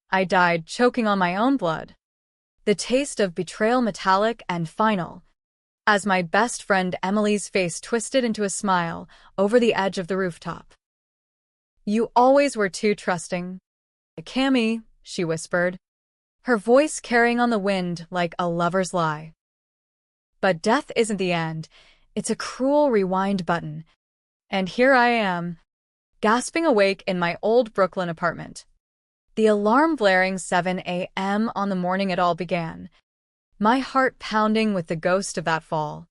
I died choking on my own blood. The taste of betrayal, metallic and final, as my best friend Emily's face twisted into a smile over the edge of the rooftop. "You always were too trusting, Cammy," she whispered, her voice carrying on the wind like a lover's lie. But death isn't the end. It's a cruel rewind button. And here I am, gasping awake in my old Brooklyn apartment. The alarm blaring 7 a.m. on the morning it all began, my heart pounding with the ghost of that fall.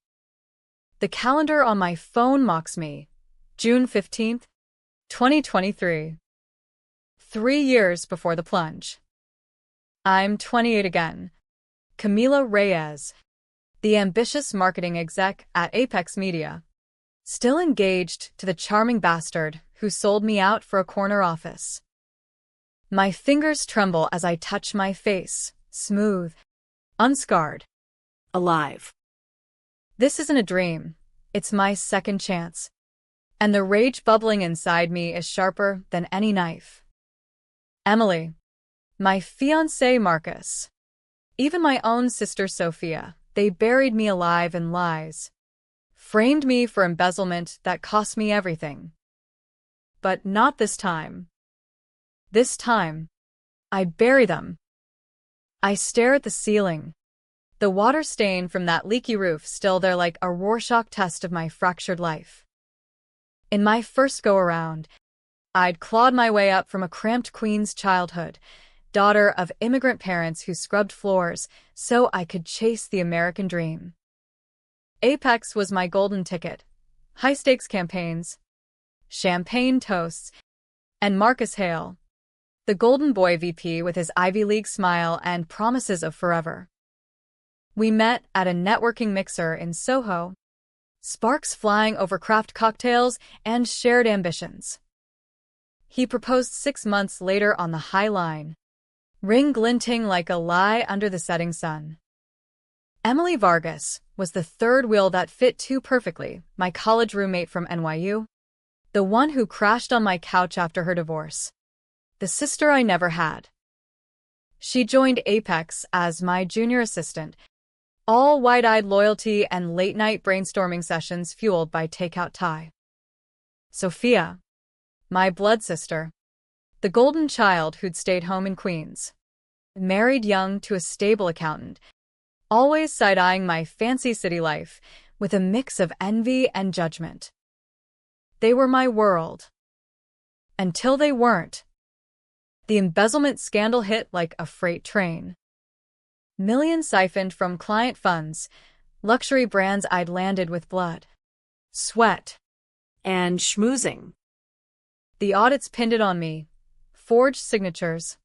The calendar on my phone mocks me. June 15th, 2023. 3 years before the plunge. I'm 28 again. Camila Reyes, the ambitious marketing exec at Apex Media, still engaged to the charming bastard who sold me out for a corner office. My fingers tremble as I touch my face, smooth, unscarred, alive. This isn't a dream. It's my second chance. And the rage bubbling inside me is sharper than any knife. Emily, my fiancé Marcus, even my own sister Sophia, they buried me alive in lies, framed me for embezzlement that cost me everything. But not this time. This time, I bury them. I stare at the ceiling, the water stain from that leaky roof still there like a Rorschach test of my fractured life. In my first go-around, I'd clawed my way up from a cramped Queens childhood, daughter of immigrant parents who scrubbed floors so I could chase the American dream. Apex was my golden ticket. High-stakes campaigns, champagne toasts, and Marcus Hale, the golden boy VP with his Ivy League smile and promises of forever. We met at a networking mixer in Soho, sparks flying over craft cocktails and shared ambitions. He proposed 6 months later on the High Line, ring glinting like a lie under the setting sun. Emily Vargas was the third wheel that fit too perfectly, my college roommate from NYU, the one who crashed on my couch after her divorce, the sister I never had. She joined Apex as my junior assistant, all wide-eyed loyalty and late-night brainstorming sessions fueled by takeout Thai. Sophia, my blood sister, the golden child who'd stayed home in Queens, married young to a stable accountant, always side-eyeing my fancy city life with a mix of envy and judgment. They were my world. Until they weren't. The embezzlement scandal hit like a freight train. Millions siphoned from client funds, luxury brands I'd landed with blood, sweat, and schmoozing. The audits pinned it on me, forged signatures,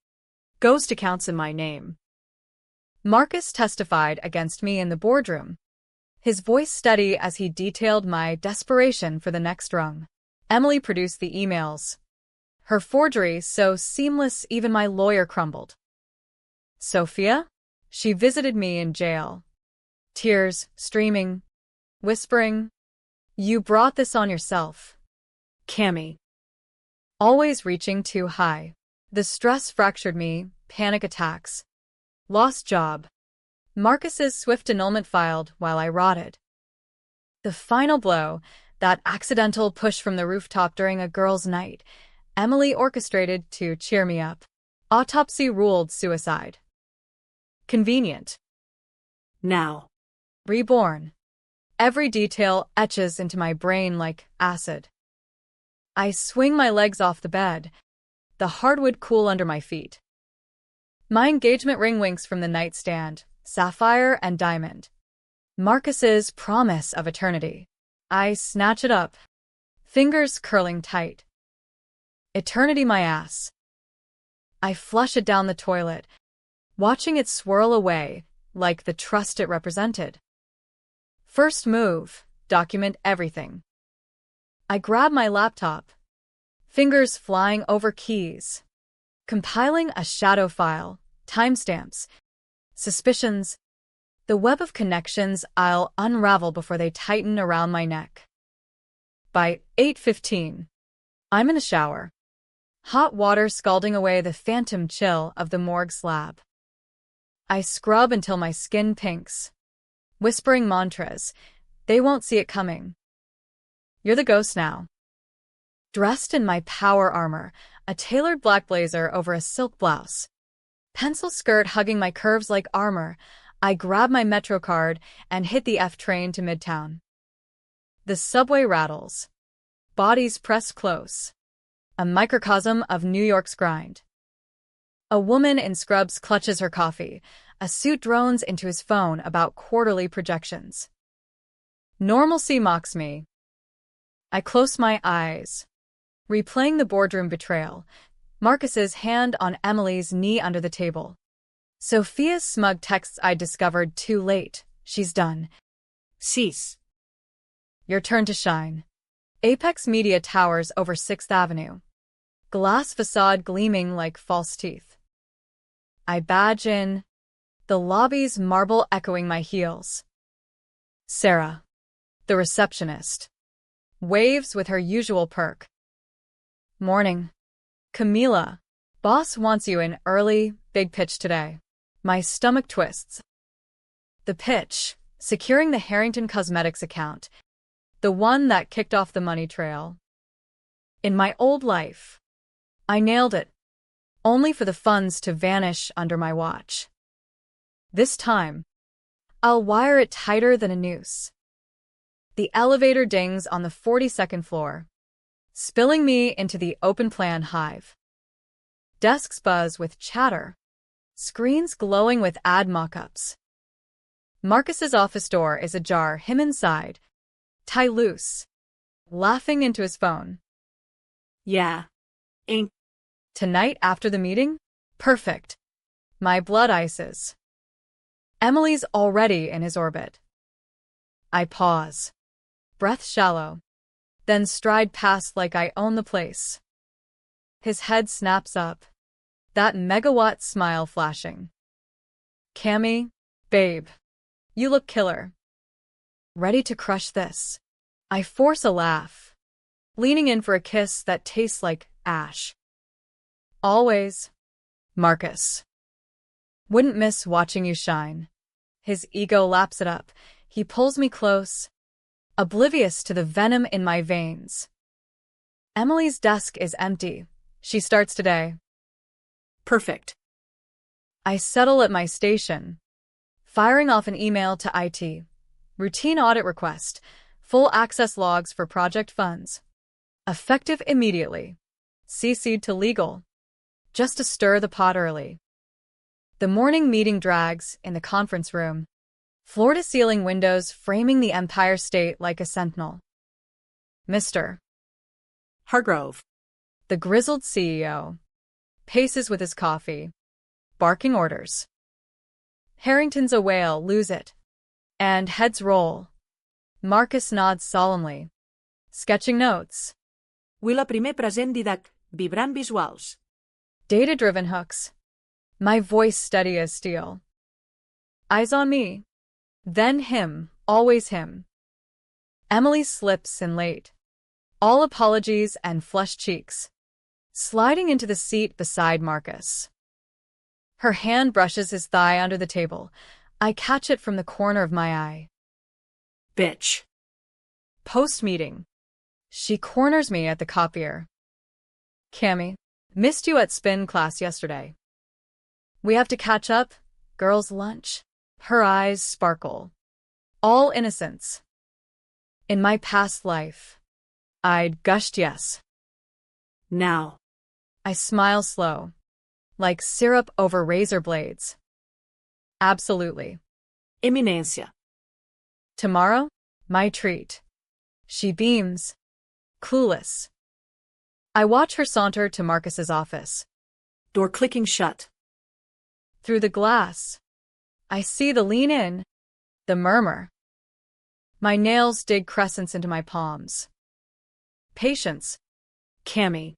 ghost accounts in my name. Marcus testified against me in the boardroom, his voice steady as he detailed my desperation for the next rung. Emily produced the emails, her forgery so seamless even my lawyer crumbled. Sophia? She visited me in jail, tears streaming, whispering, "You brought this on yourself, Cammy." Always reaching too high. The stress fractured me, panic attacks, lost job. Marcus's swift annulment filed while I rotted. The final blow, that accidental push from the rooftop during a girls' night, Emily orchestrated to cheer me up. Autopsy ruled suicide. Convenient. Now. Reborn. Every detail etches into my brain like acid. I swing my legs off the bed, the hardwood cool under my feet. My engagement ring winks from the nightstand, sapphire and diamond. Marcus's promise of eternity. I snatch it up, fingers curling tight. Eternity my ass. I flush it down the toilet, watching it swirl away like the trust it represented. First move, document everything. I grab my laptop, fingers flying over keys, compiling a shadow file, timestamps, suspicions, the web of connections I'll unravel before they tighten around my neck. By 8:15, I'm in the shower, hot water scalding away the phantom chill of the morgue slab. I scrub until my skin pinks, whispering mantras. They won't see it coming. You're the ghost now. Dressed in my power armor, a tailored black blazer over a silk blouse, pencil skirt hugging my curves like armor, I grab my Metro card and hit the F train to Midtown. The subway rattles. Bodies pressed close. A microcosm of New York's grind. A woman in scrubs clutches her coffee. A suit drones into his phone about quarterly projections. Normalcy mocks me. I close my eyes, replaying the boardroom betrayal, Marcus's hand on Emily's knee under the table. Sophia's smug texts I discovered too late. She's done. Cease. Your turn to shine. Apex Media towers over 6th Avenue. Glass facade gleaming like false teeth. I badge in, the lobby's marble echoing my heels. Sarah, the receptionist, waves with her usual perk. Morning. Camila, boss wants you in early, big pitch today. My stomach twists. The pitch, securing the Harrington Cosmetics account, the one that kicked off the money trail. In my old life, I nailed it, only for the funds to vanish under my watch. This time, I'll wire it tighter than a noose. The elevator dings on the 42nd floor, spilling me into the open-plan hive. Desks buzz with chatter, screens glowing with ad mock-ups. Marcus's office door is ajar, him inside, tie loose, laughing into his phone. Yeah. Ain't. Tonight after the meeting? Perfect. My blood ices. Emily's already in his orbit. I pause, breath shallow, then stride past like I own the place. His head snaps up, that megawatt smile flashing. Cammy, babe, you look killer. Ready to crush this. I force a laugh, leaning in for a kiss that tastes like ash. Always, Marcus. Wouldn't miss watching you shine. His ego laps it up. He pulls me close, oblivious to the venom in my veins. Emily's desk is empty. She starts today. Perfect. I settle at my station, firing off an email to IT. Routine audit request. Full access logs for project funds. Effective immediately. CC'd to legal. Just to stir the pot early. The morning meeting drags in the conference room. Floor-to-ceiling windows framing the Empire State like a sentinel. Mr. Hargrove, the grizzled CEO, paces with his coffee, barking orders. Harrington's a whale, lose it. And heads roll. Marcus nods solemnly, sketching notes. Willa primer present didac, vibrant visuals. Data-driven hooks. My voice steady as steel. Eyes on me. Then him, always him. Emily slips in late. All apologies and flushed cheeks. Sliding into the seat beside Marcus. Her hand brushes his thigh under the table. I catch it from the corner of my eye. Bitch. Post-meeting. She corners me at the copier. Cammy, missed you at spin class yesterday. We have to catch up, girls' lunch. Her eyes sparkle. All innocence. In my past life, I'd gushed yes. Now. I smile slow, like syrup over razor blades. Absolutely. Eminencia. Tomorrow, my treat. She beams, clueless. I watch her saunter to Marcus's office. Door clicking shut. Through the glass, I see the lean in, the murmur. My nails dig crescents into my palms. Patience. Cammy.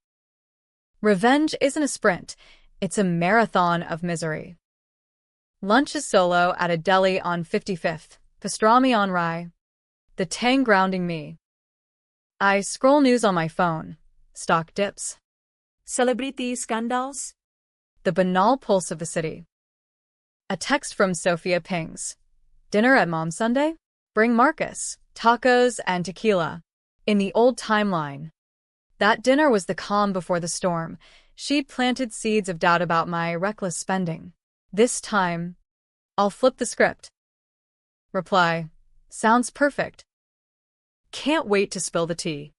Revenge isn't a sprint, it's a marathon of misery. Lunch is solo at a deli on 55th, pastrami on rye. The tang grounding me. I scroll news on my phone. Stock dips. Celebrity scandals? The banal pulse of the city. A text from Sophia pings. Dinner at Mom's Sunday? Bring Marcus, tacos, and tequila. In the old timeline, that dinner was the calm before the storm. She'd planted seeds of doubt about my reckless spending. This time, I'll flip the script. Reply. Sounds perfect. Can't wait to spill the tea.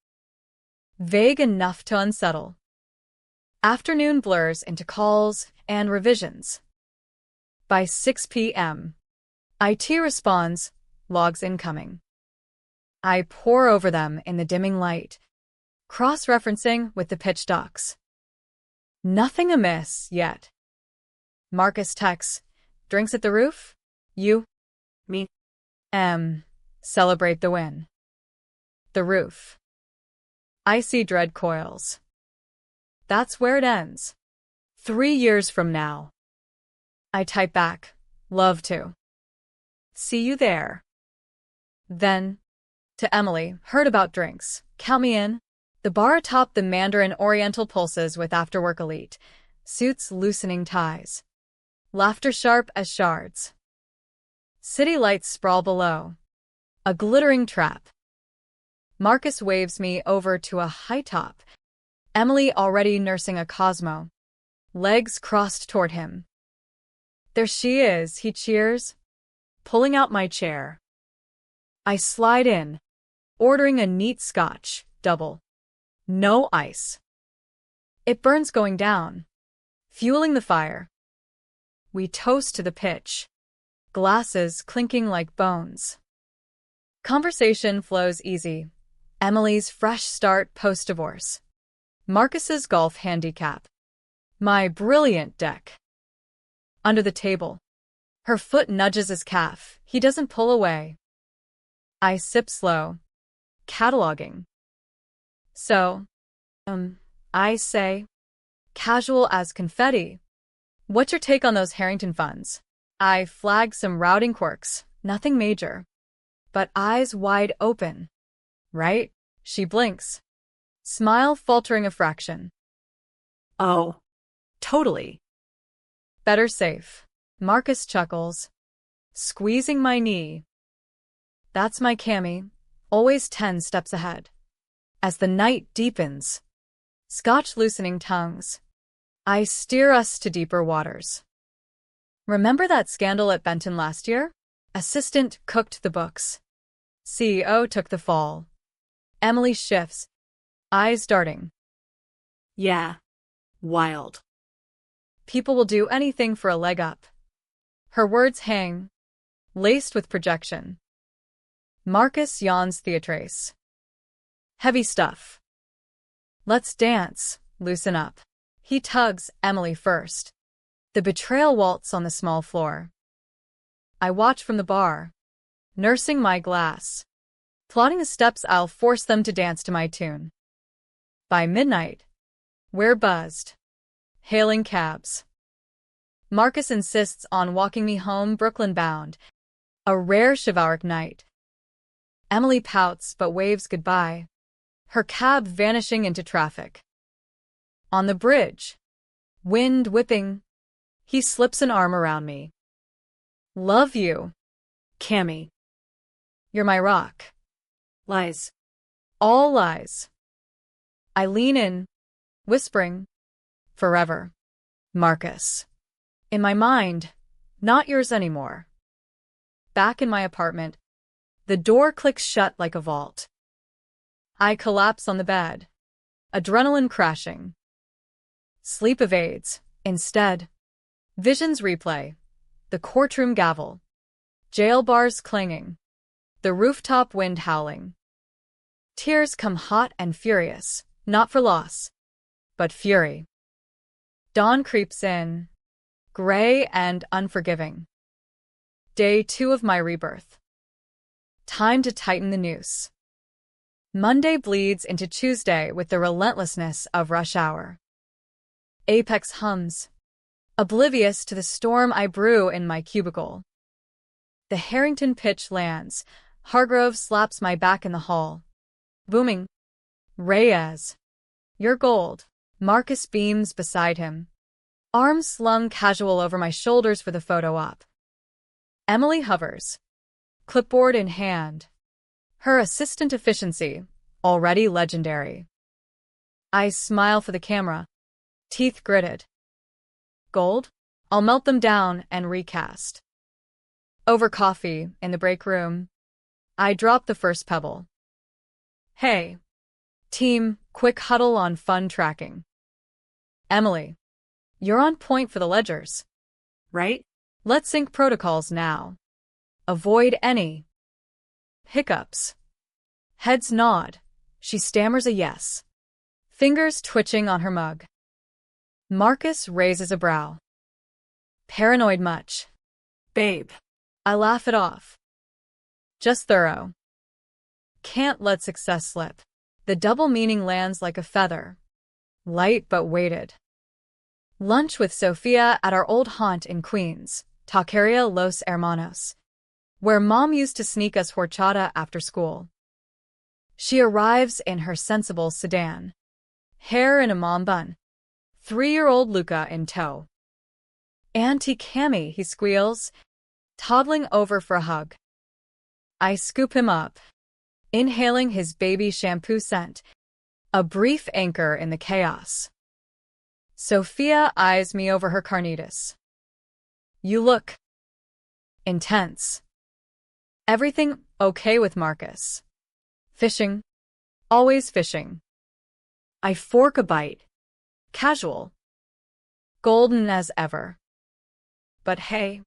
Vague enough to unsettle. Afternoon blurs into calls and revisions. By 6 p.m., IT responds, logs incoming. I pore over them in the dimming light, cross-referencing with the pitch docs. Nothing amiss yet. Marcus texts, drinks at the roof? You? Me. Celebrate the win. The roof. I see dread coils. That's where it ends. 3 years from now. I type back, love to. See you there. Then, to Emily, heard about drinks. Count me in. The bar atop the Mandarin Oriental pulses with afterwork elite. Suits loosening ties. Laughter sharp as shards. City lights sprawl below. A glittering trap. Marcus waves me over to a high top. Emily already nursing a Cosmo. Legs crossed toward him. There she is, he cheers, pulling out my chair. I slide in, ordering a neat scotch, double. No ice. It burns going down, fueling the fire. We toast to the pitch, glasses clinking like bones. Conversation flows easy. Emily's fresh start post-divorce. Marcus's golf handicap. My brilliant deck. Under the table. Her foot nudges his calf. He doesn't pull away. I sip slow, cataloging. So, I say, casual as confetti. What's your take on those Harrington funds? I flag some routing quirks, nothing major. But eyes wide open. Right? She blinks. Smile faltering a fraction. Oh, totally. Better safe. Marcus chuckles, squeezing my knee. That's my Cammy, always 10 steps ahead. As the night deepens, scotch loosening tongues, I steer us to deeper waters. Remember that scandal at Benton last year? Assistant cooked the books. CEO took the fall. Emily shifts, eyes darting. Yeah. Wild. People will do anything for a leg up. Her words hang, laced with projection. Marcus yawns Theatrace. Heavy stuff. Let's dance, loosen up. He tugs Emily first. The betrayal waltz on the small floor. I watch from the bar, nursing my glass, plotting the steps I'll force them to dance to my tune. By midnight, we're buzzed, hailing cabs. Marcus insists on walking me home Brooklyn-bound, a rare chivalric night. Emily pouts but waves goodbye, her cab vanishing into traffic. On the bridge, wind whipping, he slips an arm around me. Love you, Cammy. you're my rock. Lies. All lies. I lean in, whispering, forever, Marcus. In my mind, not yours anymore. Back in my apartment, the door clicks shut like a vault. I collapse on the bed, adrenaline crashing. Sleep evades, instead. Visions replay, the courtroom gavel, jail bars clanging, the rooftop wind howling. Tears come hot and furious, not for loss, but fury. Dawn creeps in, gray and unforgiving. Day 2 of my rebirth. Time to tighten the noose. Monday bleeds into Tuesday with the relentlessness of rush hour. Apex hums, oblivious to the storm I brew in my cubicle. The Harrington pitch lands. Hargrove slaps my back in the hall. Booming. Reyes. You're gold, Marcus beams beside him, arms slung casual over my shoulders for the photo op. Emily hovers, clipboard in hand. Her assistant efficiency, already legendary. I smile for the camera, teeth gritted. Gold? I'll melt them down and recast. Over coffee, in the break room, I drop the first pebble. Hey, team, quick huddle on fun tracking. Emily, you're on point for the ledgers. Right? Let's sync protocols now. Avoid any hiccups. Heads nod. She stammers a yes. Fingers twitching on her mug. Marcus raises a brow. Paranoid much? Babe. I laugh it off. Just thorough. Can't let success slip. The double meaning lands like a feather. Light but weighted. Lunch with Sophia at our old haunt in Queens, Taqueria Los Hermanos, where Mom used to sneak us horchata after school. She arrives in her sensible sedan. Hair in a mom bun. 3-year-old Luca in tow. Auntie Cammy, he squeals, toddling over for a hug. I scoop him up, inhaling his baby shampoo scent, a brief anchor in the chaos. Sophia eyes me over her carnitas. You look intense. Everything okay with Marcus? Fishing? Always fishing. I fork a bite. Casual. Golden as ever. But hey,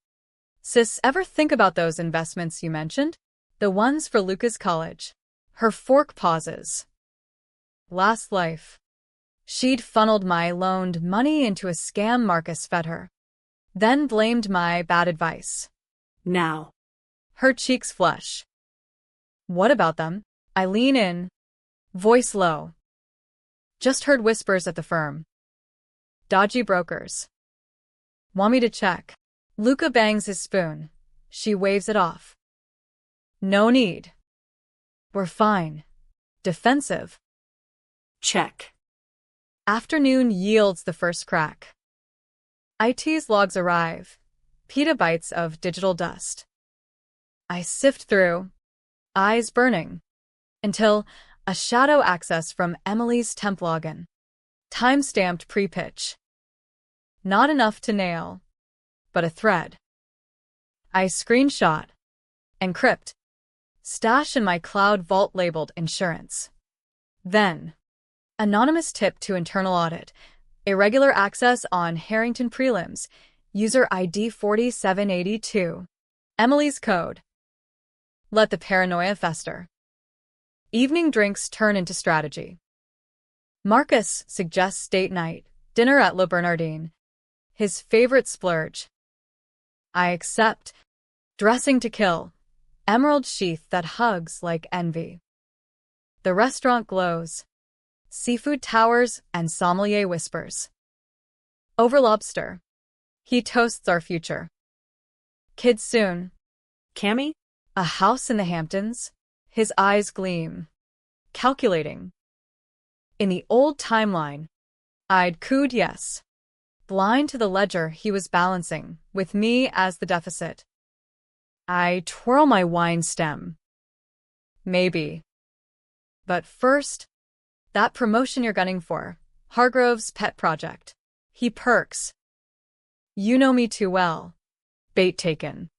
sis, ever think about those investments you mentioned? The ones for Luca's college. Her fork pauses. Last life. She'd funneled my loaned money into a scam Marcus fed her. Then blamed my bad advice. Now. Her cheeks flush. What about them? I lean in, voice low. Just heard whispers at the firm. Dodgy brokers. Want me to check? Luca bangs his spoon. She waves it off. No need. We're fine. Defensive. Check. Afternoon yields the first crack. IT's logs arrive. Petabytes of digital dust. I sift through, eyes burning, until a shadow access from Emily's temp login. Time-stamped pre-pitch. Not enough to nail, but a thread. I screenshot, encrypt, stash in my cloud vault labeled insurance. Then, anonymous tip to internal audit, irregular access on Harrington prelims, user ID 4782. Emily's code. Let the paranoia fester. Evening drinks turn into strategy. Marcus suggests date night, dinner at Le Bernardin, his favorite splurge. I accept, dressing to kill, emerald sheath that hugs like envy. The restaurant glows. Seafood towers and sommelier whispers. Over lobster. He toasts our future. Kids soon. Cammy? A house in the Hamptons. His eyes gleam. Calculating. In the old timeline, I'd cooed yes. Blind to the ledger he was balancing, with me as the deficit. I twirl my wine stem. Maybe. But first, that promotion you're gunning for, Hargrove's pet project. He perks. You know me too well. Bait taken.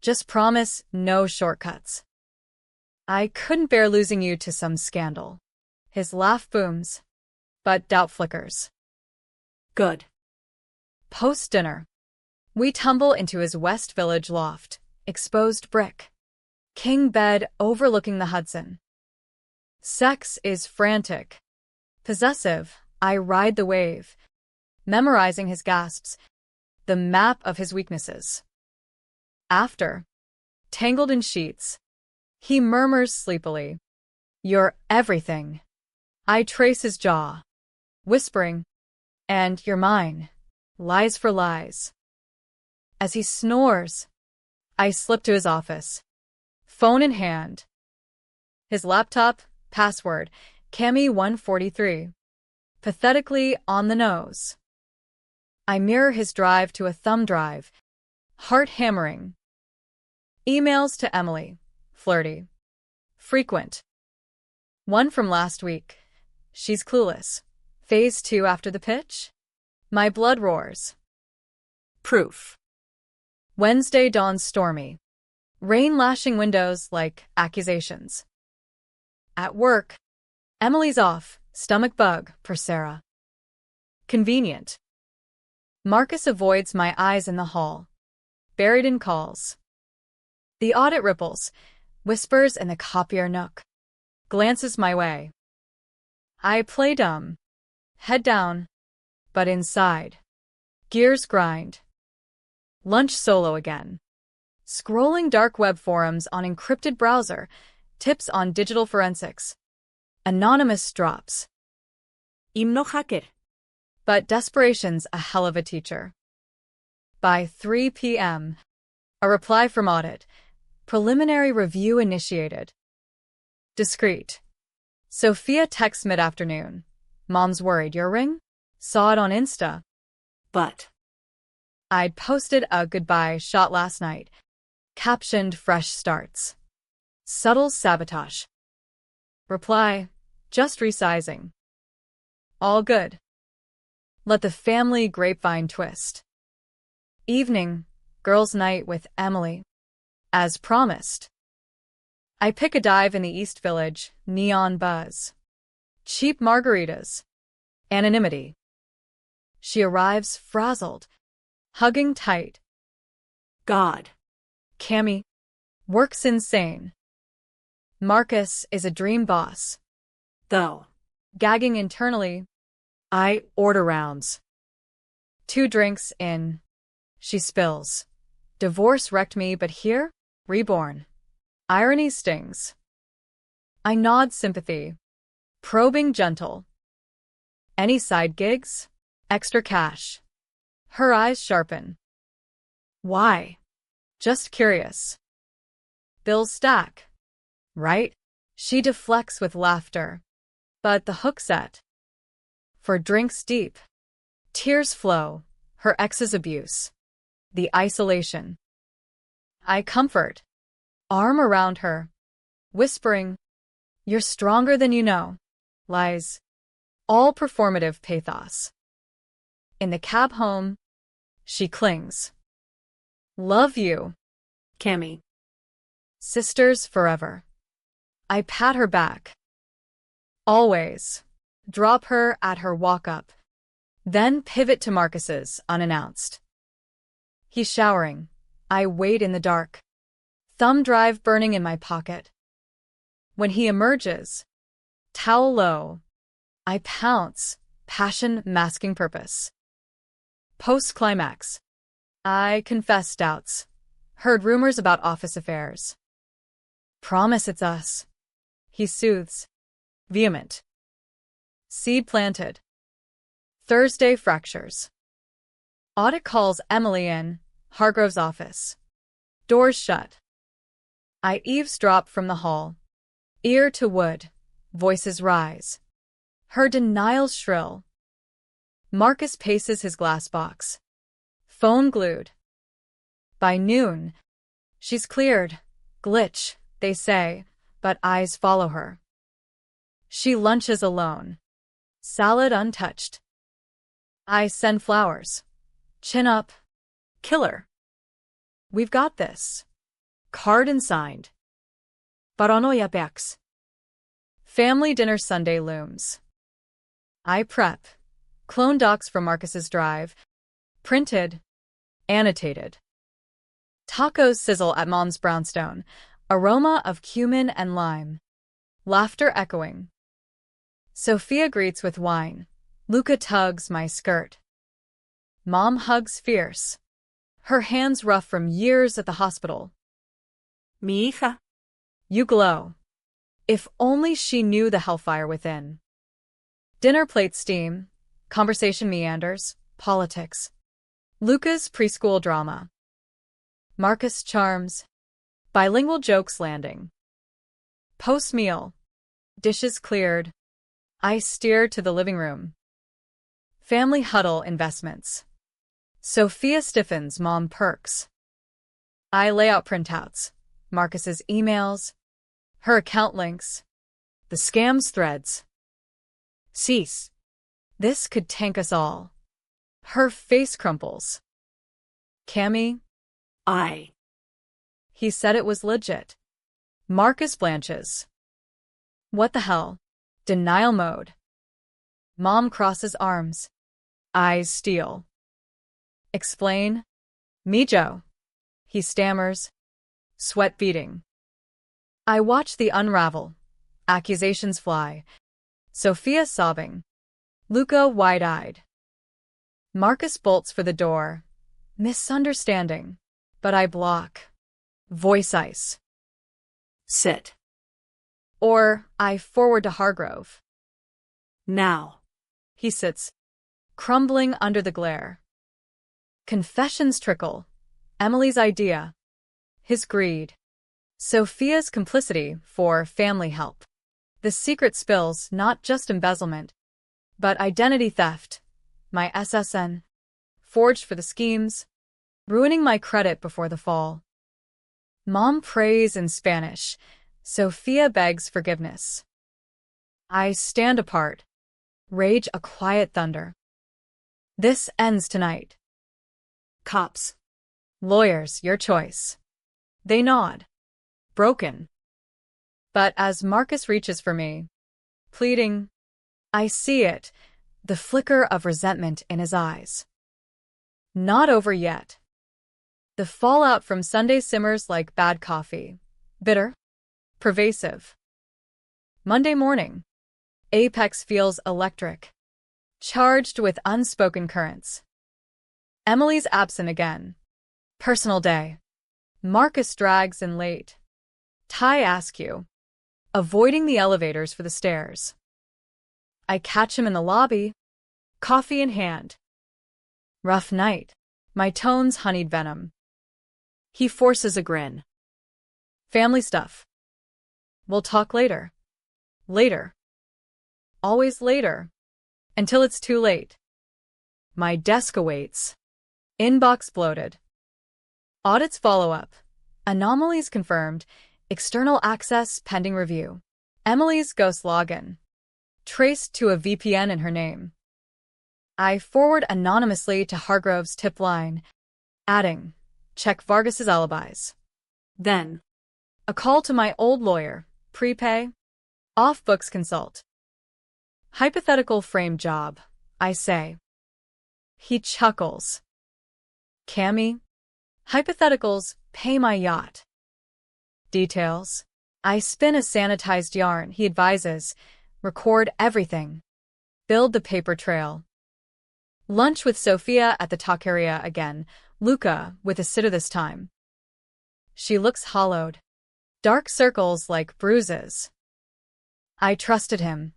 Just promise no shortcuts. I couldn't bear losing you to some scandal. His laugh booms, but doubt flickers. Good. Post-dinner, we tumble into his West Village loft, exposed brick. King bed overlooking the Hudson. Sex is frantic. Possessive, I ride the wave, memorizing his gasps, the map of his weaknesses. After, tangled in sheets, he murmurs sleepily, "You're everything." I trace his jaw, whispering, "And you're mine, lies for lies." As he snores, I slip to his office, phone in hand. His laptop, password, Cammy143. pathetically on the nose. I mirror his drive to a thumb drive, heart hammering. Emails to Emily, flirty. Frequent. One from last week. She's clueless. Phase 2 after the pitch? My blood roars. Proof. Wednesday dawns stormy. Rain lashing windows like accusations. At work, Emily's off, stomach bug, per Sarah. Convenient. Marcus avoids my eyes in the hall. Buried in calls. The audit ripples, whispers in the copier nook. Glances my way. I play dumb. Head down. But inside. Gears grind. Lunch solo again. Scrolling dark web forums on encrypted browser. Tips on digital forensics. Anonymous drops. Himno hacker. But desperation's a hell of a teacher. By 3 p.m. A reply from audit. Preliminary review initiated. Discreet. Sophia texts mid-afternoon. Mom's worried. Your ring? Saw it on Insta. But. I'd posted a goodbye shot last night. Captioned fresh starts. Subtle sabotage. Reply. Just resizing. All good. Let the family grapevine twist. Evening. Girls' night with Emily. As promised. I pick a dive in the East Village, neon buzz. Cheap margaritas. Anonymity. She arrives frazzled, hugging tight. God. Cammy. Works insane. Marcus is a dream boss. Though. Gagging internally. I order rounds. 2 drinks in. She spills. Divorce wrecked me, but here, reborn. Irony stings. I nod sympathy. Probing gentle. Any side gigs? Extra cash. Her eyes sharpen. Why? Just curious. Bills stack. Right? She deflects with laughter. But the hook set. For drinks deep. Tears flow. Her ex's abuse. The isolation. I comfort. Arm around her. Whispering. You're stronger than you know. Lies. All performative pathos. In the cab home. She clings. Love you. Cammy. Sisters forever. I pat her back. Always. Drop her at her walk-up. Then pivot to Marcus's, unannounced. He's showering. I wait in the dark. Thumb drive burning in my pocket. When he emerges, towel low, I pounce, passion masking purpose. Post-climax. I confess doubts. Heard rumors about office affairs. Promise it's us. He soothes. Vehement. Seed planted. Thursday fractures. Audit calls Emily in Hargrove's office. Doors shut. I eavesdrop from the hall. Ear to wood. Voices rise. Her denials shrill. Marcus paces his glass box. Phone glued. By noon, she's cleared. Glitch, they say, but eyes follow her. She lunches alone. Salad untouched. I send flowers. Chin up. Killer. We've got this. Card and signed. Paranoia Bex. Family dinner Sunday looms. I prep. Clone docs from Marcus's drive. Printed. Annotated. Tacos sizzle at Mom's brownstone. Aroma of cumin and lime. Laughter echoing. Sophia greets with wine. Luca tugs my skirt. Mom hugs fierce. Her hands rough from years at the hospital. Mi hija. You glow. If only she knew the hellfire within. Dinner plate steam. Conversation meanders. Politics. Luca's preschool drama. Marcus charms. Bilingual jokes landing. Post-meal. Dishes cleared. I steer to the living room. Family huddle investments. Sophia stiffens, mom perks. I lay out printouts. Marcus's emails. Her account links. The scams threads. Cease. This could tank us all. Her face crumples. Cammy? He said it was legit. Marcus blanches. What the hell? Denial mode. Mom crosses arms. Eyes steel. Explain? Mijo. He stammers. Sweat beading. I watch the unravel. Accusations fly. Sophia sobbing. Luca wide-eyed. Marcus bolts for the door. Misunderstanding. But I block. Voice ice. Sit. Or I forward to Hargrove. Now. He sits, crumbling under the glare. Confessions trickle. Emily's idea. His greed. Sophia's complicity for family help. The secret spills not just embezzlement, but identity theft. My SSN. Forged for the schemes. Ruining my credit before the fall. Mom prays in Spanish. Sophia begs forgiveness. I stand apart. Rage a quiet thunder. This ends tonight. Cops. Lawyers, your choice. They nod. Broken. But as Marcus reaches for me, pleading, I see it, the flicker of resentment in his eyes. Not over yet. The fallout from Sunday simmers like bad coffee. Bitter. Pervasive. Monday morning. Apex feels electric. Charged with unspoken currents. Emily's absent again. Personal day. Marcus drags in late. Ty askew. Avoiding the elevators for the stairs. I catch him in the lobby. Coffee in hand. Rough night. My tones honeyed venom. He forces a grin. Family stuff. We'll talk later. Later. Always later. Until it's too late. My desk awaits. Inbox bloated. Audits follow-up. Anomalies confirmed. External access pending review. Emily's ghost login. Traced to a VPN in her name. I forward anonymously to Hargrove's tip line, adding, check Vargas's alibis. Then, a call to my old lawyer, prepay, off-books consult. Hypothetical frame job, I say. He chuckles. Cammy, hypotheticals pay my yacht. Details. I spin a sanitized yarn, he advises. Record everything. Build the paper trail. Lunch with Sophia at the taqueria again, Luca with a sitter this time. She looks hollowed. Dark circles like bruises. I trusted him.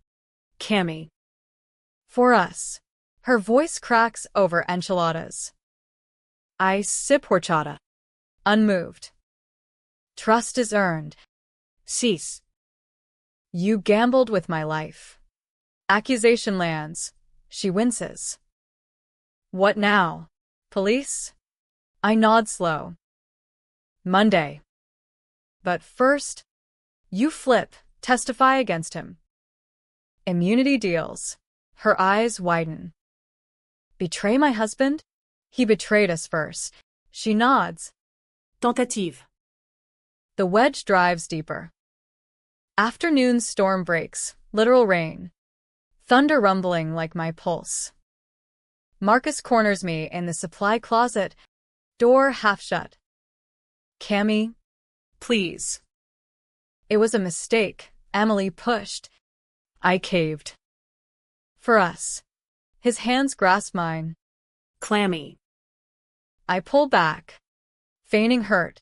Cammy. For us. Her voice cracks over enchiladas. I sip horchata. Unmoved. Trust is earned. Cease. You gambled with my life. Accusation lands. She winces. What now? Police? I nod slow. Monday. But first, you flip, testify against him. Immunity deals. Her eyes widen. Betray my husband? He betrayed us first. She nods. Tentative. The wedge drives deeper. Afternoon storm breaks, literal rain. Thunder rumbling like my pulse. Marcus corners me in the supply closet, door half shut. Cammy, please. It was a mistake, Emily pushed. I caved. For us. His hands grasp mine. Clammy. I pull back, feigning hurt.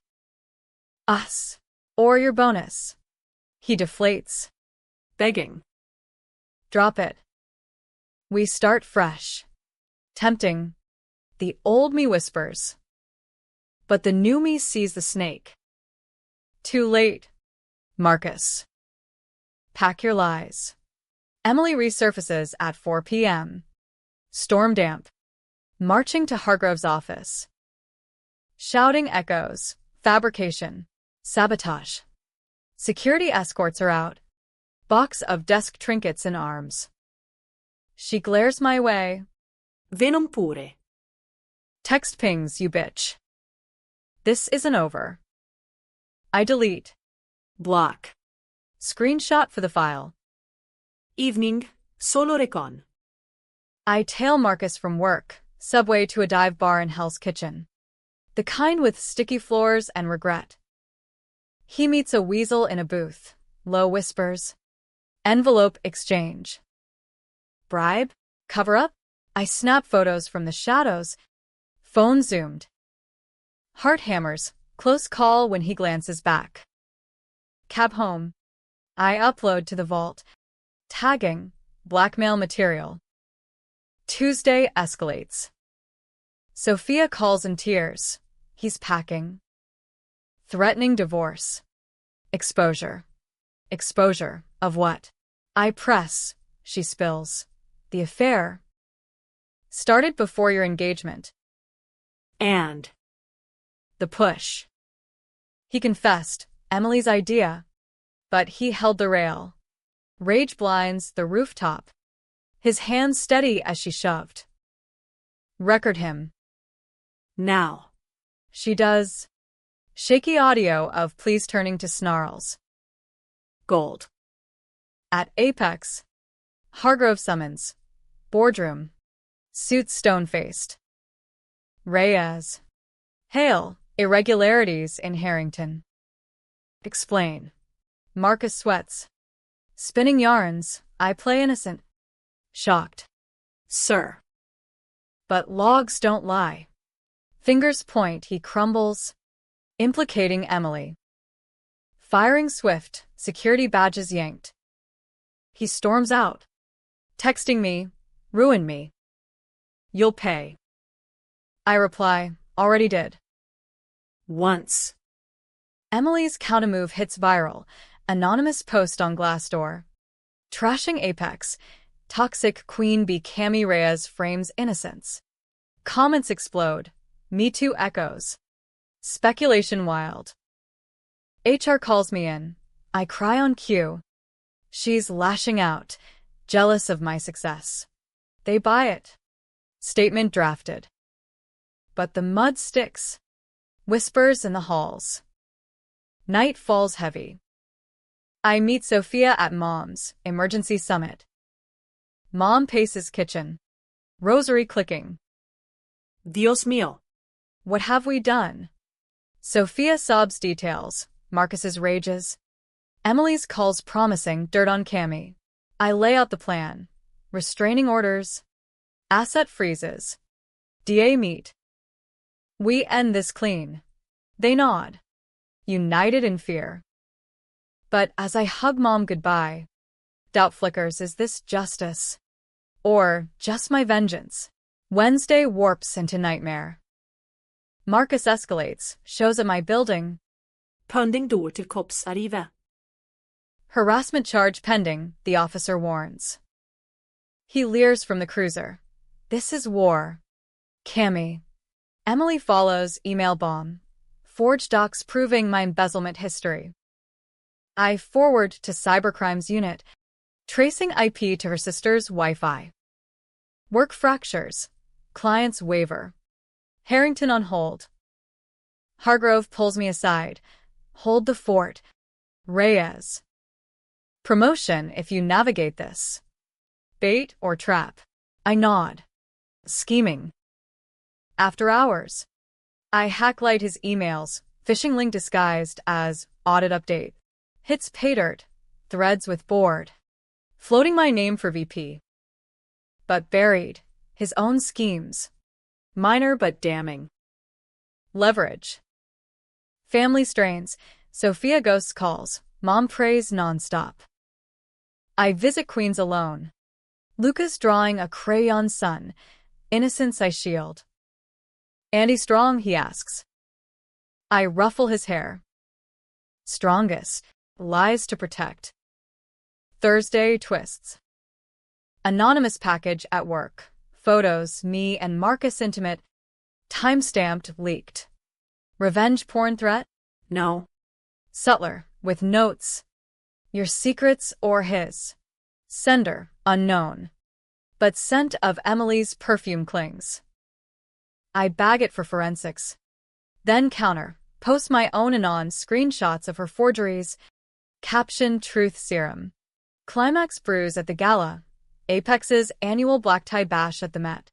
Us. Or your bonus. He deflates. Begging. Drop it. We start fresh. Tempting. The old me whispers. But the new me sees the snake. Too late. Marcus. Pack your lies. Emily resurfaces at 4 p.m. Storm damp. Marching to Hargrove's office. Shouting echoes. Fabrication. Sabotage. Security escorts are out. Box of desk trinkets in arms. She glares my way. Venom pure. Text pings, you bitch. This isn't over. I delete. Block. Screenshot for the file. Evening, solo recon. I tail Marcus from work, subway to a dive bar in Hell's Kitchen. The kind with sticky floors and regret. He meets a weasel in a booth. Low whispers. Envelope exchange. Bribe? Cover up? I snap photos from the shadows. Phone zoomed. Heart hammers. Close call when he glances back. Cab home. I upload to the vault. Tagging. Blackmail material. Tuesday escalates. Sophia calls in tears. He's packing. Threatening divorce. Exposure. Exposure of what? I press. She spills. The affair started before your engagement. And The push. He confessed, Emily's idea. But he held the rail. Rage blinds the rooftop. His hands steady as she shoved. Record him. now. She does. Shaky audio of please turning to snarls. Gold. At Apex. Hargrove summons. Boardroom. Suits stone-faced. Reyes. Hail. Irregularities in Harrington. Explain. Marcus sweats. Spinning yarns. I play innocent. Shocked. Sir. But logs don't lie. Fingers point, he crumbles. Implicating Emily. Firing swift, security badges yanked. He storms out. Texting me, ruin me. You'll pay. I reply, already did. Once. Emily's countermove hits viral. Anonymous post on Glassdoor. Trashing Apex. Toxic Queen Bee Cami Reyes frames innocence. Comments explode. Me Too echoes. Speculation wild. HR calls me in. I cry on cue. She's lashing out, jealous of my success. They buy it. Statement drafted. But the mud sticks. Whispers in the halls. Night falls heavy. I meet Sophia at Mom's emergency summit. Mom paces kitchen. Rosary clicking. Dios mío. What have we done? Sophia sobs details. Marcus's rages. Emily's calls promising dirt on Cami. I lay out the plan. Restraining orders. Asset freezes. DA meet. We end this clean. They nod. United in fear. But as I hug Mom goodbye, doubt flickers, is this justice? Or just my vengeance? Wednesday warps into nightmare. Marcus escalates, shows at my building. Pending door till cops arriva. Harassment charge pending, the officer warns. He leers from the cruiser. This is war. Cami. Emily follows, email bomb. Forged docs proving my embezzlement history. I forward to cybercrimes unit, tracing IP to her sister's Wi-Fi. Work fractures. Clients waiver. Harrington on hold. Hargrove pulls me aside. Hold the fort. Reyes. Promotion if you navigate this. Bait or trap. I nod. Scheming. After hours. I hacklight his emails, phishing link disguised as audit update. Hits paydirt. Threads with board. Floating my name for VP. But buried. His own schemes. Minor but damning. Leverage. Family strains. Sophia ghosts calls. Mom prays nonstop. I visit Queens alone. Lucas drawing a crayon sun. Innocence I shield. Andy strong, he asks. I ruffle his hair. Strongest. Lies to protect. Thursday twists. Anonymous package at work. Photos, me and Marcus intimate. Timestamped, leaked. Revenge porn threat? No. Sutler, with notes. Your secrets or his. Sender, unknown. But scent of Emily's perfume clings. I bag it for forensics. Then counter, post my own anon screenshots of her forgeries. Caption Truth Serum. Climax bruise at the gala. Apex's annual black tie bash at the Met.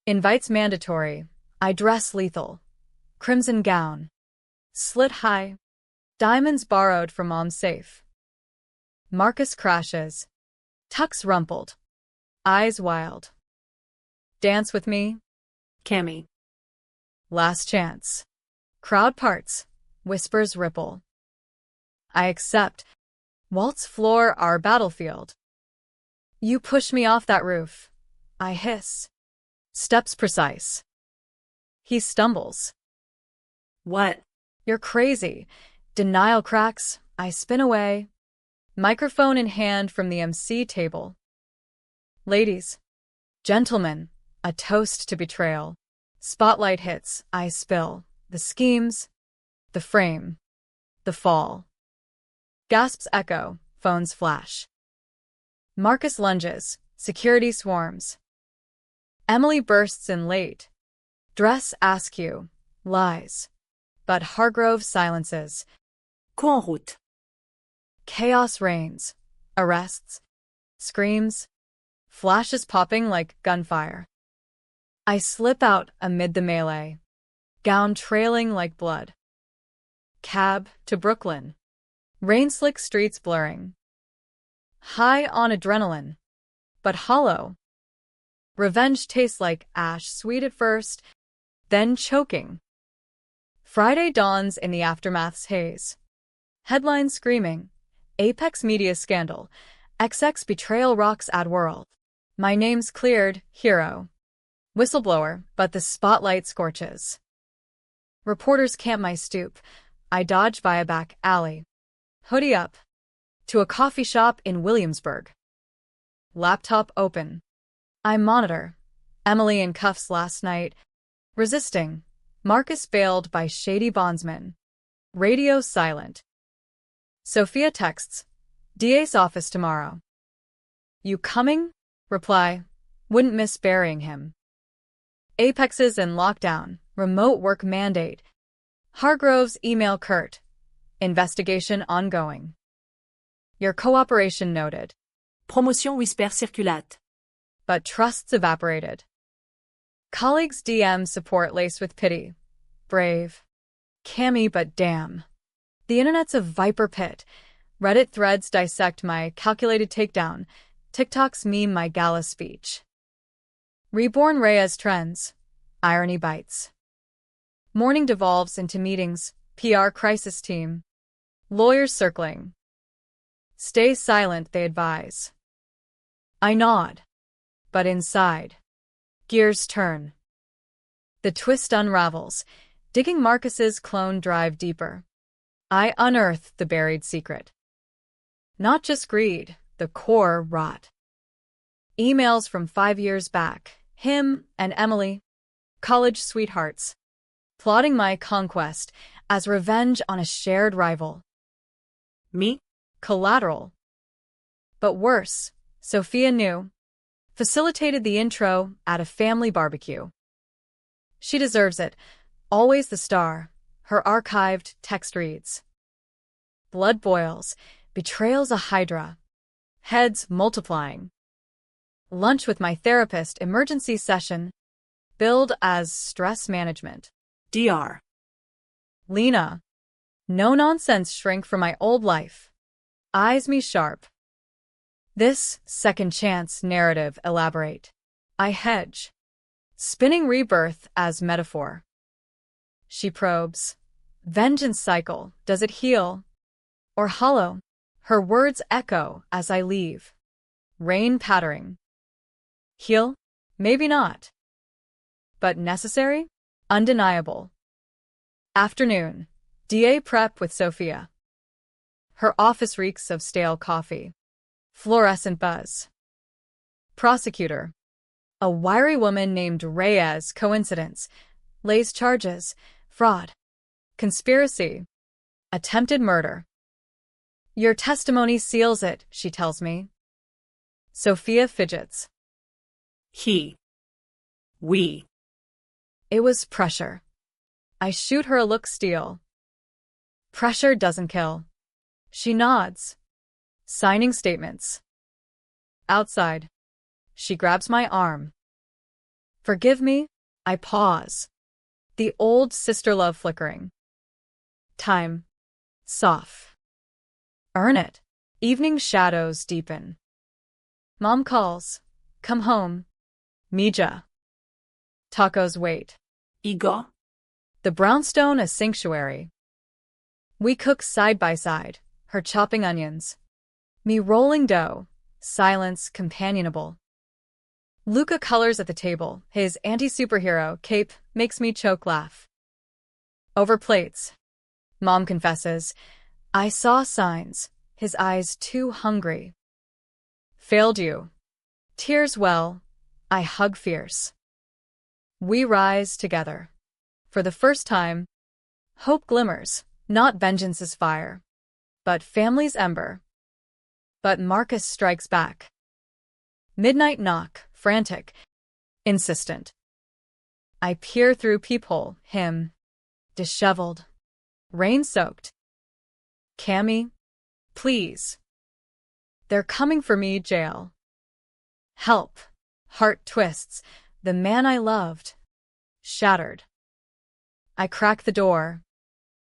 Invites mandatory. I dress lethal. Crimson gown. Slit high. Diamonds borrowed from mom's safe. Marcus crashes. Tux rumpled. Eyes wild. Dance with me? Cammy. Last chance. Crowd parts. Whispers ripple. I accept. Waltz floor our battlefield. You push me off that roof. I hiss. Steps precise. He stumbles. What? You're crazy. Denial cracks. I spin away. Microphone in hand from the MC table. Ladies. Gentlemen. A toast to betrayal. Spotlight hits. I spill. The schemes. The frame. The fall. Gasps echo. Phones flash. Marcus lunges. Security swarms. Emily bursts in late. Dress askew. Lies. But Hargrove silences. Coup en route. Chaos reigns. Arrests. Screams. Flashes popping like gunfire. I slip out amid the melee. Gown trailing like blood. Cab to Brooklyn. Rain-slick streets blurring. High on adrenaline. But hollow. Revenge tastes like ash, sweet at first, then choking. Friday dawns in the aftermath's haze. Headlines screaming. Apex media scandal. XX betrayal rocks ad world. My name's cleared, hero. Whistleblower, but the spotlight scorches. Reporters camp my stoop. I dodge via back alley. Hoodie up. To a coffee shop in Williamsburg. Laptop open. I monitor. Emily in cuffs last night. Resisting. Marcus bailed by shady bondsman. Radio silent. Sophia texts. DA's office tomorrow. You coming? Reply. Wouldn't miss burying him. Apexes in lockdown. Remote work mandate. Hargrove's email curt. Investigation ongoing. Your cooperation noted. Promotion whisper circulate. But trusts evaporated. Colleagues DM support laced with pity. Brave. Cammy, but damn. The internet's a viper pit. Reddit threads dissect my calculated takedown. TikToks meme my gala speech. Reborn Reyes trends. Irony bites. Morning devolves into meetings. PR crisis team. Lawyers circling. Stay silent, they advise. I nod. But inside. Gears turn. The twist unravels. Digging Marcus's clone drive deeper. I unearth the buried secret. Not just greed, the core rot. Emails from 5 years back. Him and Emily. College sweethearts. Plotting my conquest as revenge on a shared rival. Me? Collateral. But worse, Sophia knew. Facilitated the intro at a family barbecue. She deserves it. Always the star. Her archived text reads. Blood boils. Betrayal's a hydra. Heads multiplying. Lunch with my therapist emergency session. Billed as stress management. DR. Lena. No nonsense shrink from my old life. Eyes me sharp. This second chance narrative elaborate. I hedge. Spinning rebirth as metaphor. She probes. Vengeance cycle, does it heal? Or hollow? Her words echo as I leave. Rain pattering. Heal? Maybe not. But necessary? Undeniable. Afternoon. DA prep with Sophia. Her office reeks of stale coffee. Fluorescent buzz. Prosecutor. A wiry woman named Reyes, coincidence, lays charges, fraud, conspiracy, attempted murder. Your testimony seals it, she tells me. Sophia fidgets. He. We. It was pressure. I shoot her a look steel. Pressure doesn't kill. She nods. Signing statements. Outside. She grabs my arm. Forgive me? I pause. The old sister love flickering. Time. Soft. Earn it. Evening shadows deepen. Mom calls. Come home. Mija. Tacos wait. Igo. The brownstone a sanctuary. We cook side by side, her chopping onions. Me rolling dough, silence companionable. Luca colors at the table, his anti-superhero cape makes me choke laugh. Over plates. Mom confesses, I saw signs, his eyes too hungry. Failed you. Tears well, I hug fierce. We rise together. For the first time, hope glimmers, not vengeance's fire, but family's ember. But Marcus strikes back. Midnight knock, frantic, insistent. I peer through peephole, him, disheveled, rain-soaked. Cammy, please. They're coming for me, jail. Help. Heart twists. The man I loved. Shattered. I crack the door.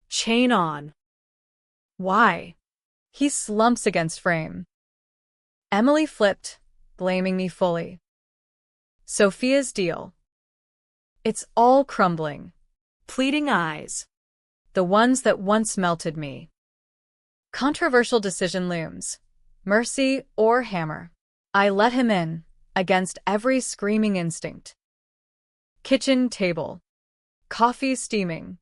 Chain on. Why? He slumps against frame. Emily flipped, blaming me fully. Sophia's deal. It's all crumbling. Pleading eyes. The ones that once melted me. Controversial decision looms. Mercy or hammer. I let him in, against every screaming instinct. Kitchen table. Coffee steaming.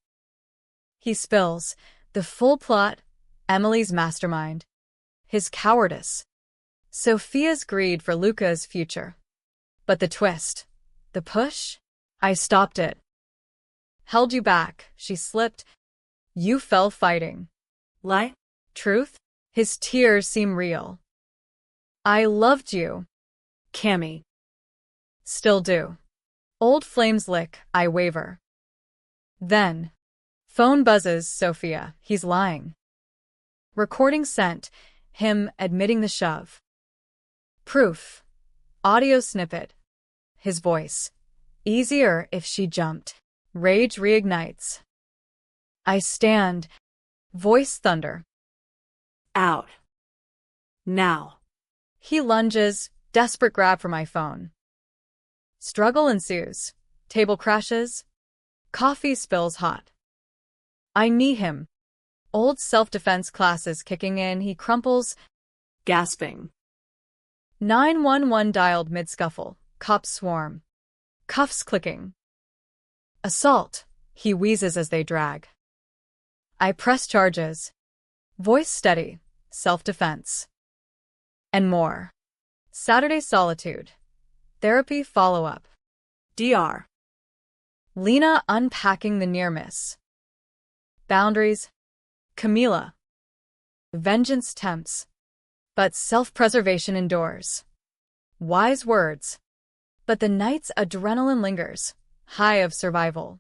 He spills, the full plot, Emily's mastermind. His cowardice. Sophia's greed for Luca's future. But the twist. The push? I stopped it. Held you back, she slipped. You fell fighting. Lie? Truth? His tears seem real. I loved you. Cammy. Still do. Old flames lick, I waver. Then. Phone buzzes, Sophia, he's lying. Recording sent, him admitting the shove. Proof. Audio snippet. His voice. Easier if she jumped. Rage reignites. I stand. Voice thunder. Out. Now. He lunges, desperate grab for my phone. Struggle ensues. Table crashes. Coffee spills hot. I knee him. Old self-defense classes kicking in, he crumples. Gasping. 911 dialed mid-scuffle. Cops swarm. Cuffs clicking. Assault, he wheezes as they drag. I press charges. Voice steady. Self-defense. And more. Saturday solitude. Therapy follow-up. DR. Lena unpacking the near-miss. Boundaries. Camila. Vengeance tempts. But self-preservation endures. Wise words. But the night's adrenaline lingers, high of survival.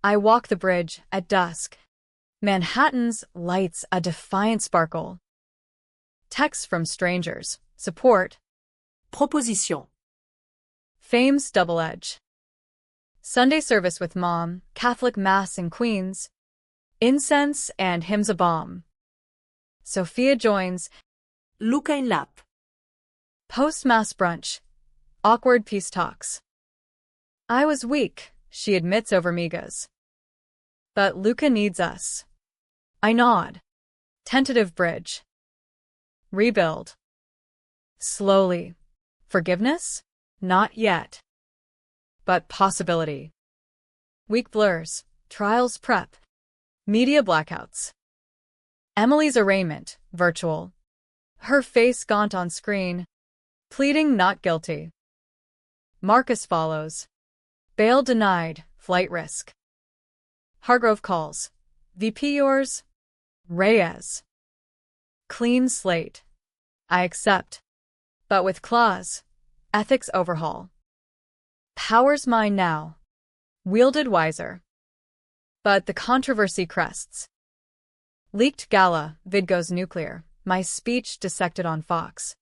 I walk the bridge at dusk. Manhattan's lights a defiant sparkle. Texts from strangers. Support. Proposition. Fame's double edge. Sunday service with Mom, Catholic Mass in Queens. Incense and hymns a balm. Sophia joins. Luca in lap. Post-Mass brunch. Awkward peace talks. I was weak, she admits over migas. But Luca needs us. I nod. Tentative bridge. Rebuild. Slowly. Forgiveness? Not yet. But possibility. Week blurs. Trials prep. Media blackouts. Emily's arraignment, virtual. Her face gaunt on screen. Pleading not guilty. Marcus follows. Bail denied, flight risk. Hargrove calls. VP yours? Reyes. Clean slate. I accept. But with clause. Ethics overhaul. Power's mine now. Wielded wiser. But the controversy crests. Leaked gala, vid goes nuclear. My speech dissected on Fox.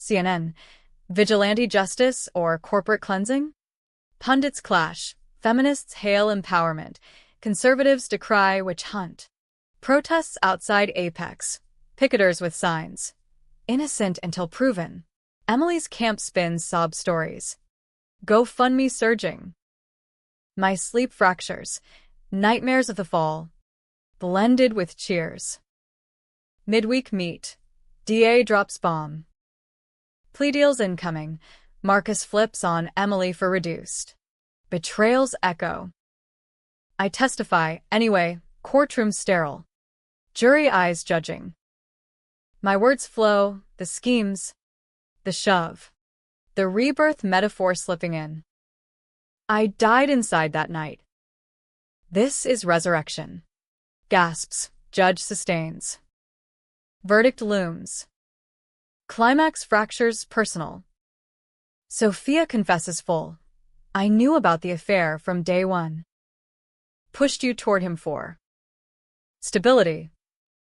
CNN. Vigilante justice or corporate cleansing? Pundits clash. Feminists hail empowerment. Conservatives decry witch hunt. Protests outside Apex. Picketers with signs. Innocent until proven. Emily's camp spins sob stories. GoFundMe surging. My sleep fractures. Nightmares of the fall. Blended with cheers. Midweek meet. DA drops bomb. Plea deals incoming. Marcus flips on Emily for reduced. Betrayals echo. I testify, anyway, courtroom sterile. Jury eyes judging. My words flow, the schemes, the shove. The rebirth metaphor slipping in. I died inside that night. This is resurrection. Gasps, judge sustains. Verdict looms. Climax fractures personal. Sophia confesses full. I knew about the affair from day one. Pushed you toward him for stability.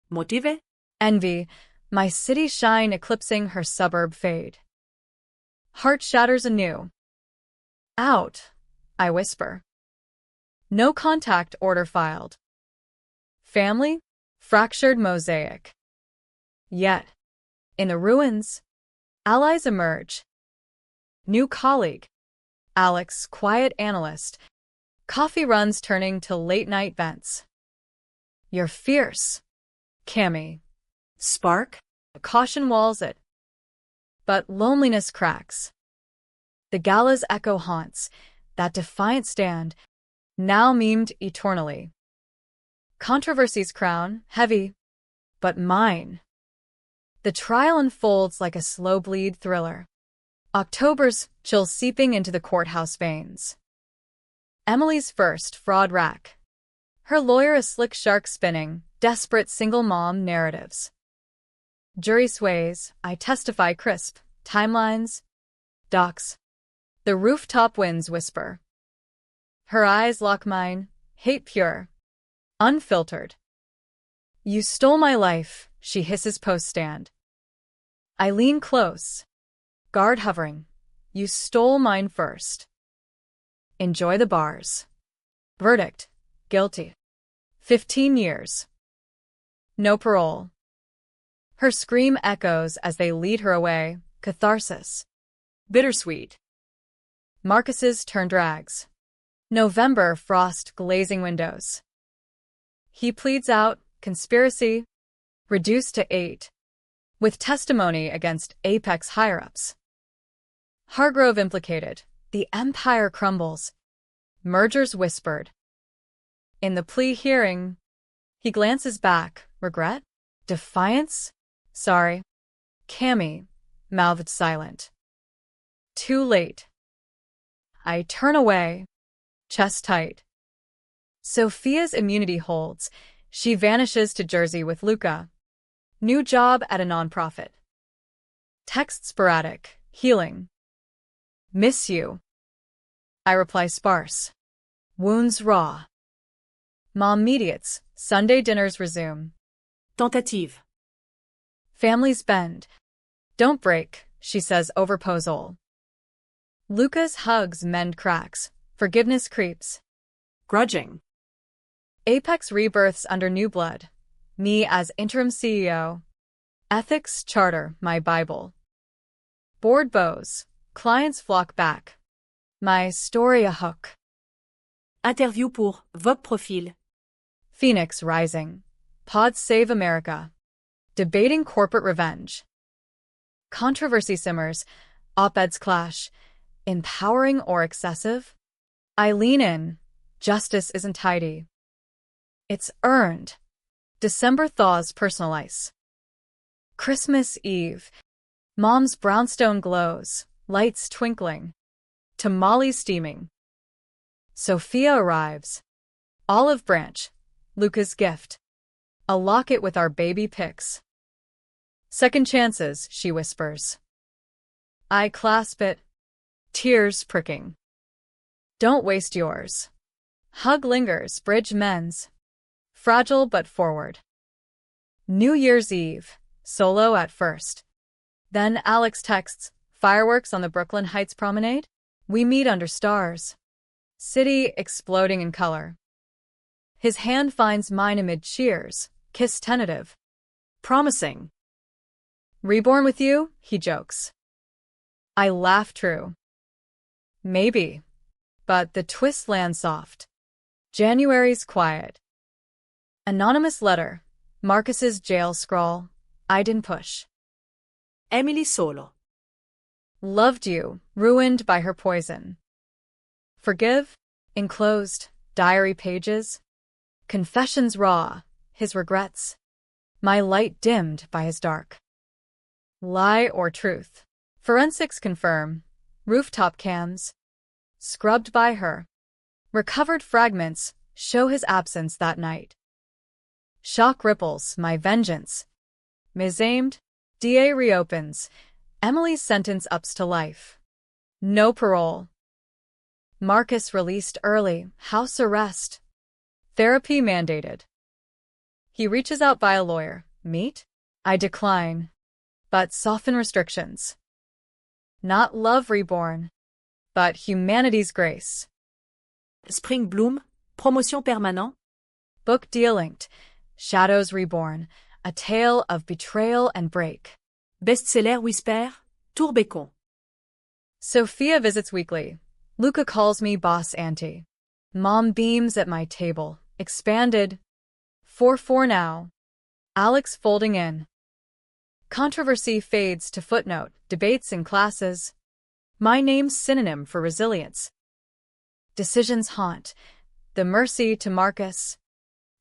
Motive? Envy, my city shine eclipsing her suburb fade. Heart shatters anew. Out, I whisper. No contact order filed. Family? Fractured mosaic. Yet, in the ruins, allies emerge. New colleague. Alex, quiet analyst. Coffee runs turning to late-night vents. You're fierce, Cammy. Spark? Caution walls it. But loneliness cracks. The gala's echo haunts, that defiant stand, now memed eternally. Controversy's crown, heavy, but mine. The trial unfolds like a slow bleed thriller. October's chill seeping into the courthouse veins. Emily's first fraud rack. Her lawyer a slick shark spinning, desperate single mom narratives. Jury sways, I testify crisp, timelines, docs. The rooftop winds whisper. Her eyes lock mine, hate pure, unfiltered. You stole my life, she hisses post-stand. I lean close. Guard hovering. You stole mine first. Enjoy the bars. Verdict. Guilty. 15 years. No parole. Her scream echoes as they lead her away, catharsis. Bittersweet. Marcus's turn drags. November frost glazing windows. He pleads out, conspiracy, reduced to 8, with testimony against Apex higher-ups. Hargrove implicated. The empire crumbles. Mergers whispered. In the plea hearing, he glances back. Regret? Defiance? Sorry. Cammy, mouthed silent. Too late. I turn away, chest tight. Sophia's immunity holds. She vanishes to Jersey with Luca. New job at a nonprofit. Text sporadic, healing. Miss you. I reply sparse. Wounds raw. Mom mediates. Sunday dinners resume. Tentative. Families bend. Don't break, she says over posole. Luca's hugs mend cracks. Forgiveness creeps. Grudging. Apex rebirths under new blood. Me as interim CEO. Ethics charter, my Bible. Board bows. Clients flock back. My story a hook. Interview pour Vogue Profil. Phoenix rising. Pods save America. Debating corporate revenge. Controversy simmers. Op-eds clash. Empowering or excessive? I lean in. Justice isn't tidy. It's earned. December thaws personal ice. Christmas Eve. Mom's brownstone glows. Lights twinkling. tamales steaming. Sophia arrives. Olive branch, Luca's gift. A locket with our baby pics. Second chances, she whispers. I clasp it, tears pricking. Don't waste yours. Hug lingers, bridge mends. Fragile but forward. New Year's Eve, solo at first. Then Alex texts, fireworks on the Brooklyn Heights promenade? We meet under stars. City exploding in color. His hand finds mine amid cheers, kiss tentative. Promising. Reborn with you? He jokes. I laugh true. Maybe. But the twist lands soft. January's quiet. Anonymous letter. Marcus's jail scrawl. I didn't push. Emily solo. Loved you, ruined by her poison. Forgive? Enclosed. Diary pages. Confessions raw. His regrets. My light dimmed by his dark. Lie or truth? Forensics confirm. Rooftop cams. Scrubbed by her. Recovered fragments show his absence that night. Shock ripples, my vengeance. Misaimed. DA reopens. Emily's sentence ups to life. No parole. Marcus released early, house arrest. Therapy mandated. He reaches out by a lawyer. Meet? I decline. But soften restrictions. Not love reborn, but humanity's grace. Spring Bloom, promotion permanent. Book deal linked. Shadows reborn. A tale of betrayal and break. Bestseller Whisper, Tourbécon. Sophia visits weekly. Luca calls me boss auntie. Mom beams at my table. Expanded. 4-4 now. Alex folding in. Controversy fades to footnote. Debates in classes. My name's synonym for resilience. Decisions haunt. The mercy to Marcus.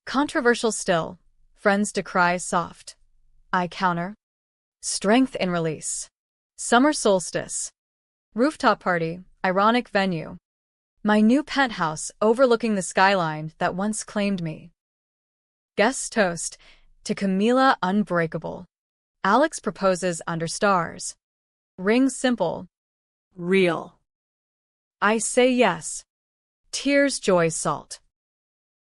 Controversial still. Friends decry soft. I counter. Strength in release. Summer solstice. Rooftop party. Ironic venue. My new penthouse overlooking the skyline that once claimed me. Guest toast to Camila Unbreakable. Alex proposes under stars. Ring simple. Real. I say yes. Tears, joy, salt.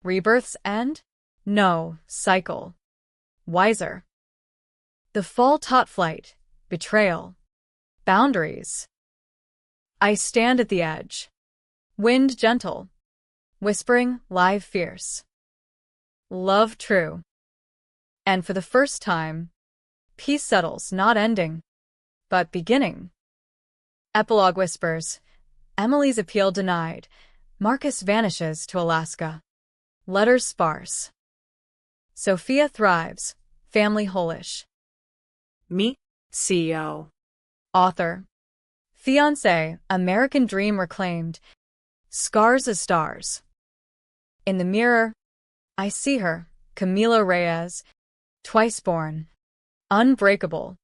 Rebirth's end? No, cycle. Wiser. The fall taught flight. Betrayal. Boundaries. I stand at the edge. Wind gentle. Whispering, live fierce. Love true. And for the first time, peace settles, not ending, but beginning. Epilogue whispers. Emily's appeal denied. Marcus vanishes to Alaska. Letters sparse. Sophia thrives. Family wholish. Me, CEO. Author. Fiancé, American dream reclaimed. Scars as stars. In the mirror, I see her, Camila Reyes, twice born. Unbreakable.